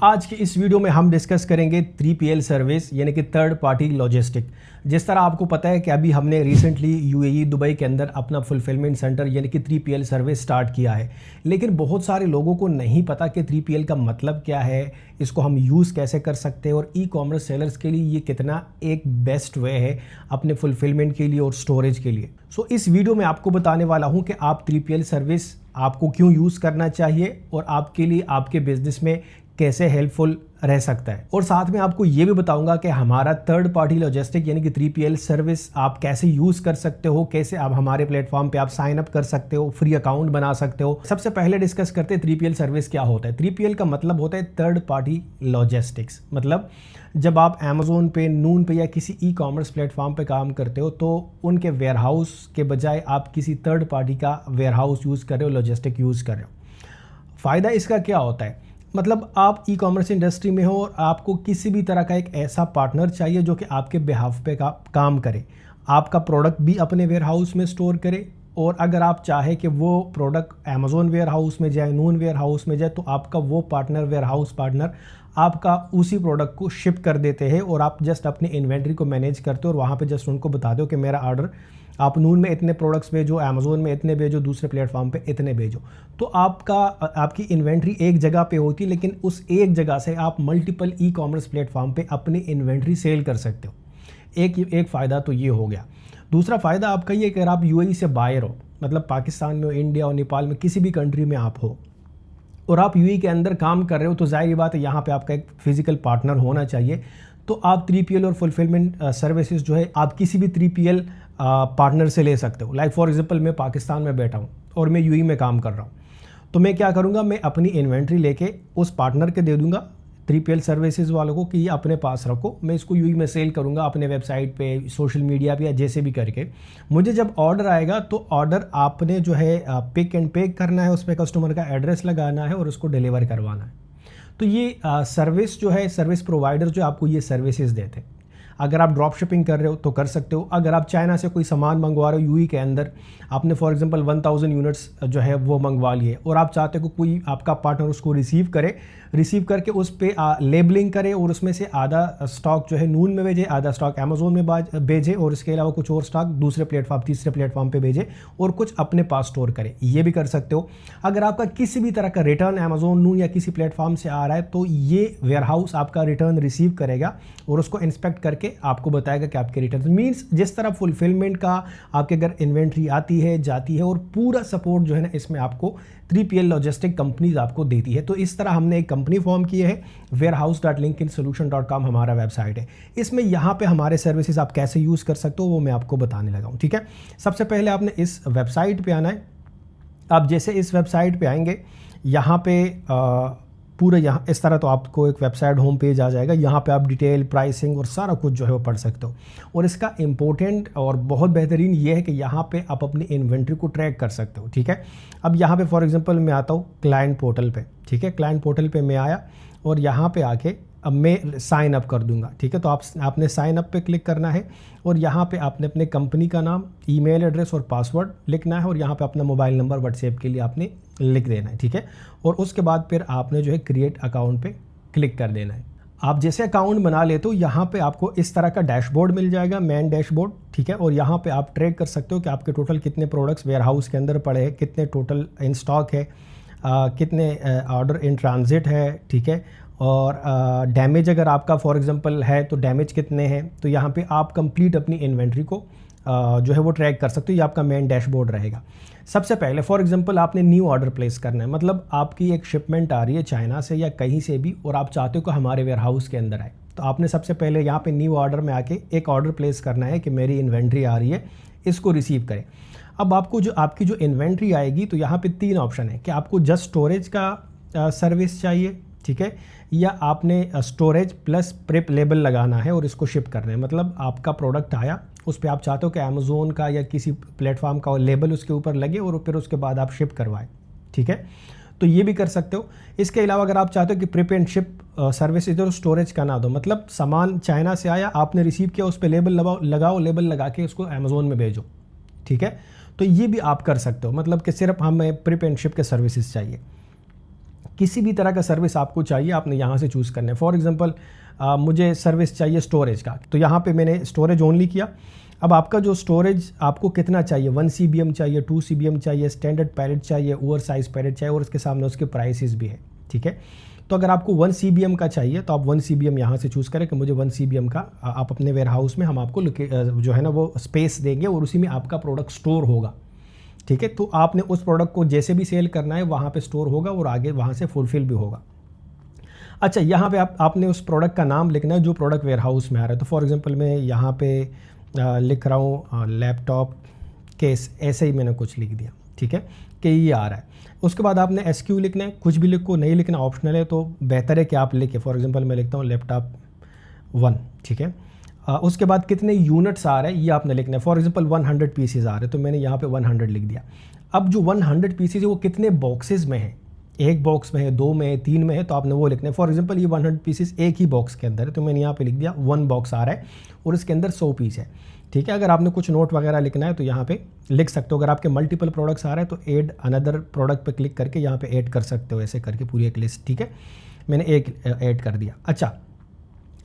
आज की इस वीडियो में हम डिस्कस करेंगे 3PL सर्विस यानी कि थर्ड पार्टी लॉजिस्टिक। जिस तरह आपको पता है कि अभी हमने रिसेंटली यूएई दुबई के अंदर अपना फुलफिलमेंट सेंटर यानी कि 3PL सर्विस स्टार्ट किया है, लेकिन बहुत सारे लोगों को नहीं पता कि 3PL का मतलब क्या है, इसको हम यूज़ कैसे कर सकते हैं और ई कॉमर्स सेलर्स के लिए ये कितना एक बेस्ट वे है अपने फुलफिलमेंट के लिए और स्टोरेज के लिए। सो इस वीडियो में आपको बताने वाला हूँ कि आप 3PL सर्विस आपको क्यों यूज़ करना चाहिए और आपके लिए आपके बिजनेस में कैसे हेल्पफुल रह सकता है। और साथ में आपको ये भी बताऊंगा कि हमारा थर्ड पार्टी लॉजिस्टिक यानी कि 3PL सर्विस आप कैसे यूज़ कर सकते हो, कैसे आप हमारे प्लेटफॉर्म पे आप साइन अप कर सकते हो, फ्री अकाउंट बना सकते हो। सबसे पहले डिस्कस करते हैं 3PL सर्विस क्या होता है। 3PL का मतलब होता है थर्ड पार्टी लॉजिस्टिक्स। मतलब जब आप अमेजोन पे, नून पे या किसी ई कॉमर्स प्लेटफॉर्म पे काम करते हो तो उनके वेयरहाउस के बजाय आप किसी थर्ड पार्टी का वेयरहाउस यूज़ कर रहे हो, लॉजिस्टिक यूज़ कर रहे हो। फ़ायदा इसका क्या होता है, मतलब आप ई कॉमर्स इंडस्ट्री में हो और आपको किसी भी तरह का एक ऐसा पार्टनर चाहिए जो कि आपके बिहाफ पे काम करे, आपका प्रोडक्ट भी अपने वेयर हाउस में स्टोर करे, और अगर आप चाहे कि वो प्रोडक्ट अमेजोन वेयर हाउस में जाए, नून वेयर हाउस में जाए, तो आपका वो पार्टनर, वेयर हाउस पार्टनर आपका उसी प्रोडक्ट को शिप कर देते हैं और आप जस्ट अपनी इन्वेंट्री को मैनेज करते हो और वहाँ पे जस्ट उनको बता दो कि मेरा ऑर्डर आप नून में इतने प्रोडक्ट्स भेजो, अमेजोन में इतने भेजो, दूसरे प्लेटफॉर्म पे इतने भेजो। तो आपकी इन्वेंट्री एक जगह पे होती है, लेकिन उस एक जगह से आप मल्टीपल ई कॉमर्स प्लेटफॉर्म पे अपनी इन्वेंट्री सेल कर सकते हो। एक फ़ायदा तो ये हो गया। दूसरा फ़ायदा आपका ये कि अगर आप यूएई से बाहर हो, मतलब पाकिस्तान में, इंडिया और नेपाल में, किसी भी कंट्री में आप हो और आप यूएई के अंदर काम कर रहे हो, तो जाहिर बात है यहाँ पे आपका एक फिजिकल पार्टनर होना चाहिए। तो आप 3PL और फुलफिलमेंट सर्विसेज जो है आप किसी भी 3PL पार्टनर से ले सकते हो। लाइक फॉर एग्जांपल मैं पाकिस्तान में बैठा हूँ और मैं यूएई में काम कर रहा हूँ, तो मैं क्या करूँगा, मैं अपनी इन्वेंट्री लेके उस पार्टनर के दे दूँगा 3PL सर्विसेज वालों को कि ये अपने पास रखो, मैं इसको यूएई में सेल करूँगा अपने वेबसाइट पे, सोशल मीडिया पे या जैसे भी करके। मुझे जब ऑर्डर आएगा तो ऑर्डर आपने जो है पिक एंड पैक करना है, उस पर कस्टमर का एड्रेस लगाना है और उसको डिलीवर करवाना है। तो ये सर्विस जो है, सर्विस प्रोवाइडर जो आपको ये सर्विसेज देते हैं। अगर आप ड्रॉप शिपिंग कर रहे हो तो कर सकते हो। अगर आप चाइना से कोई सामान मंगवा रहे हो यूएई के अंदर, आपने फॉर एग्जांपल 1000 यूनिट्स जो है वो मंगवा लिए और आप चाहते हो कि कोई आपका पार्टनर उसको रिसीव करके उस पर लेबलिंग करे और उसमें से आधा स्टॉक जो है नून में भेजे, आधा स्टॉक अमेजोन में भेजे और इसके अलावा कुछ और स्टॉक दूसरे प्लेटफॉर्म, तीसरे प्लेटफॉर्म पे भेजे और कुछ अपने पास स्टोर करे, ये भी कर सकते हो। अगर आपका किसी भी तरह का रिटर्न अमेजोन, नून या किसी प्लेटफॉर्म से आ रहा है तो ये वेयरहाउस आपका रिटर्न रिसीव करेगा और उसको इंस्पेक्ट करके आपको बताएगा कि आपके रिटर्न मीन्स जिस तरह फुलफिलमेंट का आपके अगर इन्वेंट्री आती है, जाती है, और पूरा सपोर्ट जो है ना इसमें आपको 3PL लॉजिस्टिक कंपनीज आपको देती है। तो इस तरह हमने एक कंपनी फॉर्म की है, warehouse.linkinsolution.com हमारा वेबसाइट है। इसमें यहाँ पे हमारे सर्विसेज आप कैसे यूज़ कर सकते हो वो मैं आपको बताने लगा हूँ, ठीक है। सबसे पहले आपने इस वेबसाइट पे आना है। आप जैसे इस वेबसाइट पे आएंगे, यहाँ पे पूरा यहाँ इस तरह तो आपको एक वेबसाइट होम पेज आ जाएगा। यहाँ पे आप डिटेल, प्राइसिंग और सारा कुछ जो है वो पढ़ सकते हो। और इसका इम्पोर्टेंट और बहुत बेहतरीन ये है कि यहाँ पे आप अपनी इन्वेंट्री को ट्रैक कर सकते हो, ठीक है। अब यहाँ पे फॉर एग्जांपल मैं आता हूँ क्लाइंट पोर्टल पे, ठीक है। क्लाइंट पोर्टल पे मैं आया और यहाँ पे आके अब मैं साइन अप कर दूंगा, ठीक है। तो आपने साइन अप पे क्लिक करना है और यहाँ पे आपने अपने कंपनी का नाम, ईमेल एड्रेस और पासवर्ड लिखना है और यहाँ पे अपना मोबाइल नंबर व्हाट्सएप के लिए आपने लिख देना है, ठीक है। और उसके बाद फिर आपने जो है क्रिएट अकाउंट पे क्लिक कर देना है। आप जैसे अकाउंट बना लेते हो यहाँ पे आपको इस तरह का डैशबोर्ड मिल जाएगा, मेन डैशबोर्ड, ठीक है। और यहाँ पे आप ट्रैक कर सकते हो कि आपके टोटल कितने प्रोडक्ट्स वेयर हाउस के अंदर पड़े हैं, कितने टोटल इन स्टॉक है, कितने ऑर्डर इन ट्रांजिट है, ठीक है। और डैमेज अगर आपका फॉर एग्जांपल है तो डैमेज कितने हैं। तो यहाँ पे आप कंप्लीट अपनी इन्वेंट्री को जो है वो ट्रैक कर सकते हो। ये आपका मेन डैशबोर्ड रहेगा। सबसे पहले फॉर एग्जांपल आपने न्यू ऑर्डर प्लेस करना है, मतलब आपकी एक शिपमेंट आ रही है चाइना से या कहीं से भी और आप चाहते हो कि हमारे वेयरहाउस के अंदर आए, तो आपने सबसे पहले यहाँ पे न्यू ऑर्डर में आके एक ऑर्डर प्लेस करना है कि मेरी इन्वेंट्री आ रही है, इसको रिसीव करें। अब आपकी जो इन्वेंट्री आएगी तो यहाँ पे 3 ऑप्शन है कि आपको जस्ट स्टोरेज का सर्विस चाहिए, ठीक है, या आपने स्टोरेज प्लस प्रेप लेबल लगाना है और इसको शिप करना है। मतलब आपका प्रोडक्ट आया, उस पर आप चाहते हो कि अमेजोन का या किसी प्लेटफॉर्म का लेबल उसके ऊपर लगे और फिर उसके बाद आप शिप करवाएं, ठीक है। तो ये भी कर सकते हो। इसके अलावा अगर आप चाहते हो कि प्रेप एंड शिप सर्विस इधर स्टोरेज का ना दो, मतलब सामान चाइना से आया, आपने रिसीव किया, उस पर लेबल लगाओ, लेबल लगा के उसको अमेजोन में भेजो, ठीक है। तो ये भी आप कर सकते हो, मतलब कि सिर्फ हमें प्रेप एंड शिप के सर्विसेज चाहिए। किसी भी तरह का सर्विस आपको चाहिए आपने यहाँ से चूज़ करना है। फॉर एग्जांपल मुझे सर्विस चाहिए स्टोरेज का, तो यहाँ पे मैंने स्टोरेज ओनली किया। अब आपका जो स्टोरेज आपको कितना चाहिए, 1 CBM चाहिए, 2 CBM चाहिए, स्टैंडर्ड पैलेट चाहिए, ओवर साइज पैलेट चाहिए, और उसके सामने उसके प्राइसेस भी है, ठीक है। तो अगर आपको 1 CBM का चाहिए तो आप 1 CBM यहाँ से चूज़ करें कि मुझे 1 CBM का आप अपने वेयर हाउस में हम आपको जो है ना वो स्पेस देंगे और उसी में आपका प्रोडक्ट स्टोर होगा, ठीक है। तो आपने उस प्रोडक्ट को जैसे भी सेल करना है वहाँ पे स्टोर होगा और आगे वहाँ से फुलफिल भी होगा। अच्छा, यहाँ पे आपने उस प्रोडक्ट का नाम लिखना है जो प्रोडक्ट वेयर हाउस में आ रहा है। तो फॉर एग्जांपल मैं यहाँ पे लिख रहा हूँ लैपटॉप केस, ऐसे ही मैंने कुछ लिख दिया, ठीक है, कि ये आ रहा है। उसके बाद आपने SKU लिखना है, कुछ भी लिखो, नहीं लिखना ऑप्शनल है, तो बेहतर है कि आप लिखें। फॉर एग्जांपल मैं लिखता हूँ लैपटॉप 1, ठीक है। उसके बाद कितने यूनिट्स आ रहे हैं ये आपने लिखना है। फॉर एग्जांपल 100 पीसीज आ रहे हैं, तो मैंने यहाँ पे 100 लिख दिया। अब जो 100 पीसीज है वो कितने बॉक्सेस में है, एक बॉक्स में है, 2 में है, 3 में है, तो आपने वो लिखना है। फॉर एग्जांपल ये 100 पीसेस एक ही बॉक्स के अंदर है, तो मैंने यहाँ पे लिख दिया 1 बॉक्स आ रहा है और इसके अंदर 100 पीस है, ठीक है। अगर आपने कुछ नोट वगैरह लिखना है तो यहाँ पे लिख सकते हो। अगर आपके मल्टीपल प्रोडक्ट्स आ रहे हैं तो ऐड अनदर प्रोडक्ट पे क्लिक करके यहाँ पे ऐड कर सकते हो, ऐसे करके पूरी एक लिस्ट, ठीक है। मैंने एक ऐड कर दिया। अच्छा,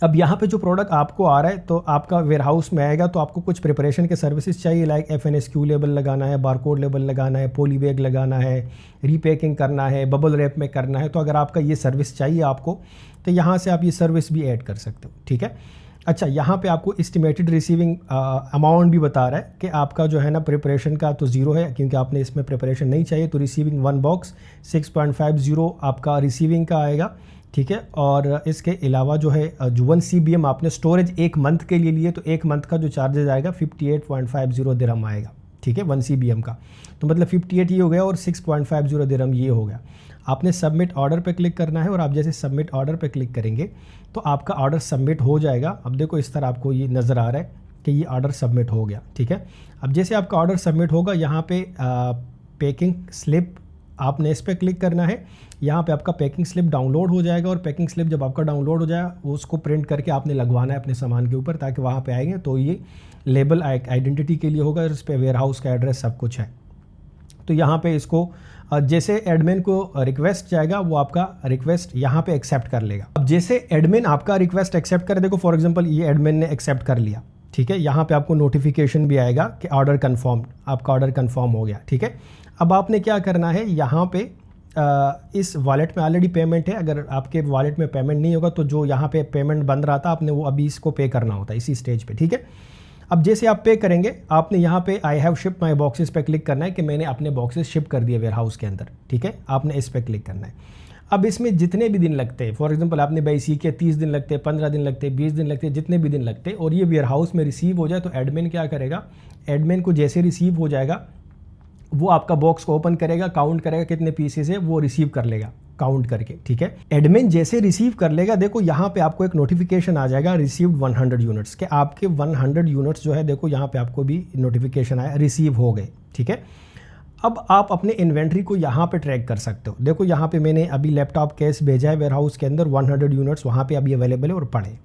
अब यहाँ पे जो प्रोडक्ट आपको आ रहा है तो आपका वेयर हाउस में आएगा, तो आपको कुछ प्रिपरेशन के सर्विसेज चाहिए, लाइक FNSQ लेबल लगाना है, बारकोड लेबल लगाना है, पॉली बैग लगाना है, रीपैकिंग करना है, बबल रैप में करना है। तो अगर आपका ये सर्विस चाहिए आपको तो यहाँ से आप ये सर्विस भी ऐड कर सकते हो, ठीक है। अच्छा, यहाँ पे आपको एस्टिमेटेड रिसीविंग अमाउंट भी बता रहा है कि आपका जो है ना प्रिपरेशन का तो 0 है, क्योंकि आपने इसमें प्रिपरेशन नहीं चाहिए। तो रिसीविंग 1 बॉक्स 6.50 आपका रिसीविंग का आएगा, ठीक है। और इसके अलावा जो है जो 1 CBM आपने स्टोरेज 1 मंथ के लिए लिए, तो 1 मंथ का जो चार्जेज आएगा 58.50 दिरहम आएगा, ठीक है, 1 CBM का। तो मतलब 58 ये हो गया और 6.50 दिरहम ये हो गया। आपने सबमिट ऑर्डर पे क्लिक करना है और आप जैसे सबमिट ऑर्डर पे क्लिक करेंगे तो आपका ऑर्डर सबमिट हो जाएगा। अब देखो इस तरह आपको ये नज़र आ रहा है कि ये ऑर्डर सबमिट हो गया, ठीक है। अब जैसे आपका ऑर्डर सबमिट होगा यहाँ पे पैकिंग स्लिप आपने इस पर क्लिक करना है। यहाँ पे आपका पैकिंग स्लिप डाउनलोड हो जाएगा और पैकिंग स्लिप जब आपका डाउनलोड हो जाए उसको प्रिंट करके आपने लगवाना है अपने सामान के ऊपर, ताकि वहाँ पे आएंगे तो ये लेबल आइडेंटिटी के लिए होगा और इस पर वेयर हाउस का एड्रेस सब कुछ है। तो यहाँ पे इसको जैसे एडमिन को रिक्वेस्ट जाएगा वो आपका रिक्वेस्ट यहाँ पे एक्सेप्ट कर लेगा। अब जैसे एडमिन आपका रिक्वेस्ट एक्सेप्ट करे, देखो फॉर एग्जांपल ये एडमिन ने एक्सेप्ट कर लिया, ठीक है। यहाँ पे आपको नोटिफिकेशन भी आएगा कि ऑर्डर कन्फर्म, आपका ऑर्डर कन्फर्म हो गया, ठीक है। अब आपने क्या करना है, यहाँ पे इस वॉलेट में ऑलरेडी पेमेंट है। अगर आपके वॉलेट में पेमेंट नहीं होगा तो जो यहाँ पे पेमेंट बन रहा था आपने वो अभी इसको पे करना होता है इसी स्टेज पे, ठीक है। अब जैसे आप पे करेंगे आपने यहाँ पे I have ship my boxes पे क्लिक करना है कि मैंने अपने बॉक्सेस शिप कर दिए वेयर हाउस के अंदर, ठीक है। आपने इस पर क्लिक करना है। अब इसमें जितने भी दिन लगते हैं, फॉर एग्जांपल आपने BC के 30 दिन लगते हैं, 15 दिन लगते हैं, 20 दिन लगते हैं, जितने भी दिन लगते हैं, और ये वेयर हाउस में रिसीव हो जाए तो एडमिन क्या करेगा, एडमिन को जैसे रिसीव हो जाएगा वो आपका बॉक्स को ओपन करेगा, काउंट करेगा कितने पीसेस है, वो रिसीव कर लेगा काउंट करके, ठीक है। एडमिन जैसे रिसीव कर लेगा, देखो यहाँ पे आपको एक नोटिफिकेशन आ जाएगा रिसीव्ड 100 यूनिट्स के, आपके 100 यूनिट्स जो है देखो यहाँ पे आपको भी नोटिफिकेशन आया रिसीव हो गए, ठीक है। अब आप अपने इन्वेंट्री को यहाँ पे ट्रैक कर सकते हो। देखो यहाँ पे मैंने अभी लैपटॉप केस भेजा है वेयर हाउस के अंदर, 100 यूनिट्स वहाँ पे अभी अवेलेबल है और पड़े।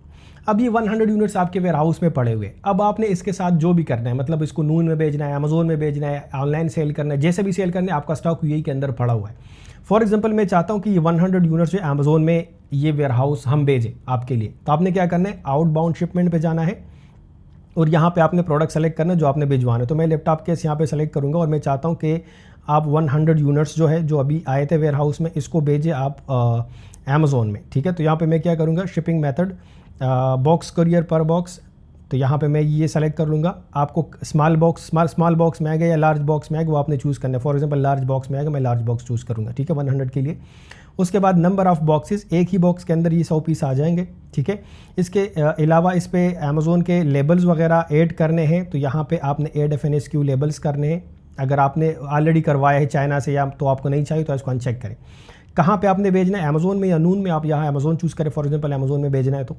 अब ये 100 यूनिट्स आपके वेयर हाउस में पड़े हुए। अब आपने इसके साथ जो भी करना है, मतलब इसको नून में भेजना है, अमेजोन में भेजना है, ऑनलाइन सेल करना है, जैसे भी सेल करना है, आपका स्टॉक यूएई के अंदर पड़ा हुआ है। फॉर एग्जांपल मैं चाहता हूँ कि ये 100 यूनिट्स जो अमेजोन में ये वेयर हाउस हम भेजें आपके लिए, तो आपने क्या करना है, आउटबाउंड शिपमेंट पे जाना है और यहाँ पे आपने प्रोडक्ट सेलेक्ट करना है जो आपने भिजवाना है। तो मैं लैपटॉप केस यहाँ पे सेलेक्ट करूँगा और मैं चाहता हूँ कि आप 100 यूनिट्स जो है जो अभी आए थे वेयर हाउस में, इसको भेजें आप अमेजोन में, ठीक है। तो यहाँ पे मैं क्या करूँगा, शिपिंग मेथड बॉक्स कुरियर पर बॉक्स, तो यहाँ पे मैं ये सेलेक्ट कर लूँगा। आपको स्मॉल बॉक्स में आएगा या लार्ज बॉक्स में आएगा वो आपने चूज़ करना है। फॉर एग्जांपल लार्ज बॉक्स में आएगा, मैं लार्ज बॉक्स चूज़ करूँगा, ठीक है, 100 के लिए। उसके बाद नंबर ऑफ़ बॉक्सेस, एक ही बॉक्स के अंदर ये 100 पीस आ जाएंगे, ठीक है। इसके अलावा इस पे अमेज़ोन के लेबल्स वगैरह ऐड करने हैं, तो यहाँ पे आपने ऐड FNSQ लेबल्स करने हैं। अगर आपने ऑलरेडी करवाया है चाइना से या तो आपको नहीं चाहिए तो इसको अनचेक करें। कहाँ पे आपने भेजना है, अमेज़ोन में या नून में, आप यहाँ अमेज़ोन चूज़ करें, फॉर एग्जांपल अमेज़ोन में भेजना है तो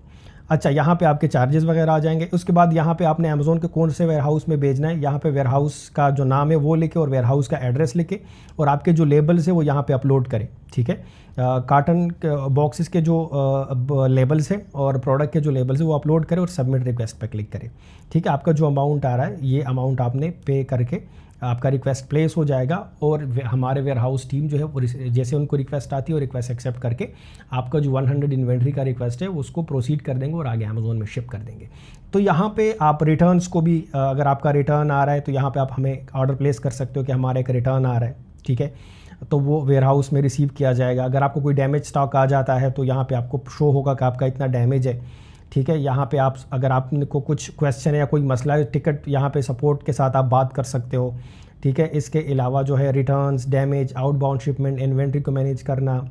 अच्छा, यहाँ पे आपके चार्जेस वगैरह आ जाएंगे। उसके बाद यहाँ पे आपने अमेज़ोन के कौन से वेयरहाउस में भेजना है, यहाँ पे वेयरहाउस का जो नाम है वो लिखे और वेयरहाउस का एड्रेस लिखे और आपके जो लेबल्स है वो यहाँ पे अपलोड करें। ठीक है, कार्टन बॉक्सेस के जो लेबल्स हैं और प्रोडक्ट के जो लेबल्स हैं वो अपलोड करें और सबमिट रिक्वेस्ट पे क्लिक करें। ठीक है, आपका जो अमाउंट आ रहा है ये अमाउंट आपने पे करके आपका रिक्वेस्ट प्लेस हो जाएगा और हमारे वेयरहाउस टीम जो है वो जैसे उनको रिक्वेस्ट आती है और रिक्वेस्ट एक्सेप्ट करके आपका जो 100 इन्वेंट्री का रिक्वेस्ट है उसको प्रोसीड कर देंगे और आगे अमेज़ोन में शिप कर देंगे। तो यहाँ पे आप रिटर्न्स को भी, अगर आपका रिटर्न आ रहा है तो यहाँ पे आप हमें ऑर्डर प्लेस कर सकते हो कि हमारा एक रिटर्न आ रहा है। ठीक है, तो वो वेयरहाउस में रिसीव किया जाएगा। अगर आपको कोई डैमेज स्टॉक आ जाता है तो यहाँ पे आपको शो होगा कि आपका इतना डैमेज है। ठीक है, यहाँ पे आप अगर आपको कुछ क्वेश्चन है या कोई मसला है, टिकट यहाँ पे सपोर्ट के साथ आप बात कर सकते हो। ठीक है, इसके अलावा जो है returns, damage, outbound shipment, inventory को मैनेज करना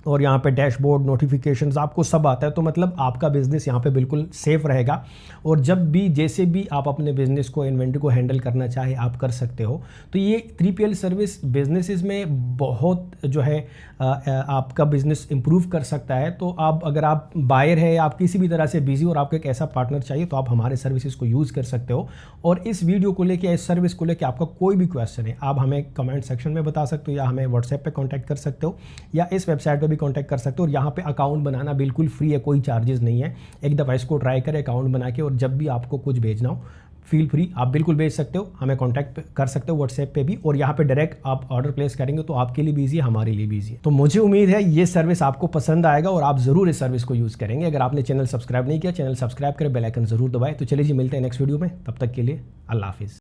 और यहाँ पे डैशबोर्ड नोटिफिकेशंस आपको सब आता है। तो मतलब आपका बिज़नेस यहाँ पे बिल्कुल सेफ़ रहेगा और जब भी जैसे भी आप अपने बिज़नेस को, इन्वेंट्री को हैंडल करना चाहे आप कर सकते हो। तो ये 3PL सर्विस बिजनेसेस में बहुत जो है आपका बिज़नेस इम्प्रूव कर सकता है। तो आप अगर आप बायर है, आप किसी भी तरह से बिजी और आपको एक ऐसा पार्टनर चाहिए तो आप हमारे सर्विसेज को यूज़ कर सकते हो। और इस वीडियो को लेके, इस सर्विस को लेके आपका कोई भी क्वेश्चन है आप हमें कमेंट सेक्शन में बता सकते हो या हमें व्हाट्सएप पे कांटेक्ट कर सकते हो या इस वेबसाइट पे भी कांटेक्ट कर सकते हो। और यहाँ पे अकाउंट बनाना बिल्कुल फ्री है, कोई चार्जेस नहीं है। एक दफ़ा इसको ट्राई करें अकाउंट बना के, और जब भी आपको कुछ भेजना हो फील फ्री आप बिल्कुल भेज सकते हो, हमें कांटेक्ट कर सकते हो व्हाट्सएप पे भी। और यहाँ पे डायरेक्ट आप ऑर्डर प्लेस करेंगे तो आपके लिए भी ईजी है, हमारे लिए भी ईजी है। तो मुझे उम्मीद है ये सर्विस आपको पसंद आएगा और आप ज़रूर इस सर्विस को यूज़ करेंगे। अगर आपने चैनल सब्सक्राइब नहीं किया, चैनल सब्सक्राइब करें, बेल आइकन ज़रूर दबाएं। तो चलिए जी, मिलते हैं नेक्स्ट वीडियो में, तब तक के लिए अल्लाह हाफिज़।